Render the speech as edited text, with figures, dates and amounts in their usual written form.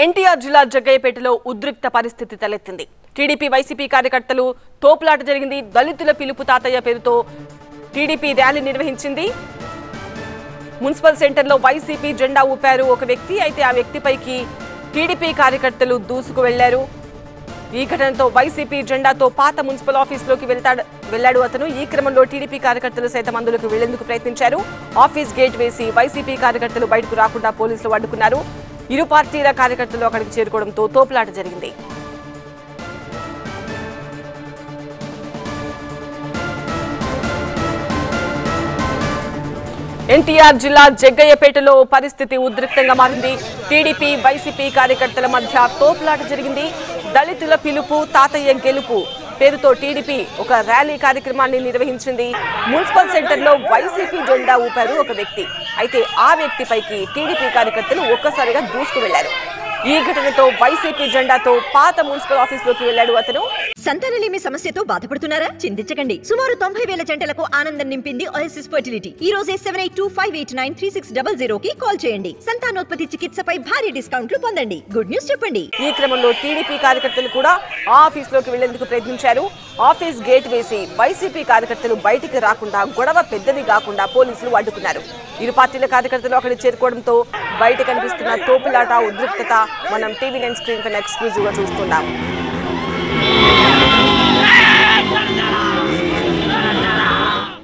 ఎన్టీఆర్ జిల్లా జగ్గయ్యపేటలో ఉద్రిక్త పరిస్థితి తలెత్తింది. టీడీపీ వైసీపీ కార్యకర్తలు తోపులాట జరిగింది. దళితుల పిలుపు తాతయ్య పేరుతో టీడీపీ ర్యాలీ నిర్వహించింది. మున్సిపల్ సెంటర్లో వైసీపీ జెండా ఊపారు ఒక వ్యక్తి. అయితే ఆ వ్యక్తిపైకి టీడీపీ కార్యకర్తలు దూసుకు వెళ్లారు. ఈ ఘటనతో వైసీపీ జెండాతో పాత మున్సిపల్ ఆఫీసులోకి వెళ్లాడు అతను. ఈ క్రమంలో టీడీపీ కార్యకర్తలు సైతం అందులోకి వెళ్లేందుకు ప్రయత్నించారు. ఆఫీస్ గేట్ వేసి వైసీపీ కార్యకర్తలు బయటకు రాకుండా పోలీసులు అడ్డుకున్నారు. ఇరు పార్టీల కార్యకర్తలు అక్కడికి చేరుకోవడంతో తోపులాట జరిగింది. ఎన్టీఆర్ జిల్లా జగ్గయ్యపేటలో పరిస్థితి ఉద్రిక్తంగా మారింది. టీడీపీ వైసీపీ కార్యకర్తల మధ్య తోపులాట జరిగింది. దళితుల పిలుపు తాతయ్య గెలుపు పేరుతో టీడీపీ ఒక ర్యాలీ కార్యక్రమాన్ని నిర్వహించింది. మున్సిపల్ సెంటర్లో వైసీపీ జెండా ఊపారు ఒక వ్యక్తి. అయితే ఆ వ్యక్తిపైకి టీడీపీ కార్యకర్తలు ఒక్కసారిగా దూసుకు వెళ్లారు. ఈ ఘటనతో వైసీపీ జెండాతో పాత మున్సిపల్ ఆఫీసులోకి వెళ్లాడు అతను. సంతానలేమి సమస్యతో బాధపడుతున్నారా? చింతించకండి. సుమారు 90,000 జంటలకు ఆనందం నింపింది ఓఎస్ఎస్ ఫర్టిలిటీ. ఈ రోజే 7825893600 కి కాల్ చేయండి. సంతానోత్పత్తి చికిత్సపై భారీ డిస్కౌంట్లు పొందండి. గుడ్ న్యూస్ చెప్పండి. ఈ క్రమంలో టీడీపీ కార్యకర్తలు కూడా ఆ ఆఫీసులోకి వెళ్లేందుకు ప్రయత్నించారు. ఆఫీస్ గేట్ వేసి వైసీపీ కార్యకర్తలు బయటికి రాకుండా, గొడవ పెద్దది కాకుండా పోలీసులు అడ్డుకున్నారు. ఇరు పార్టీల కార్యకర్తలు అక్కడ చేరుకోవడంతో బయట కనిపిస్తున్న తోపులాట ఉద్రిక్తత మనం టీవీ9 స్క్రీన్ పైన ఎక్స్క్లూజివ్ గా చూస్తున్నాం.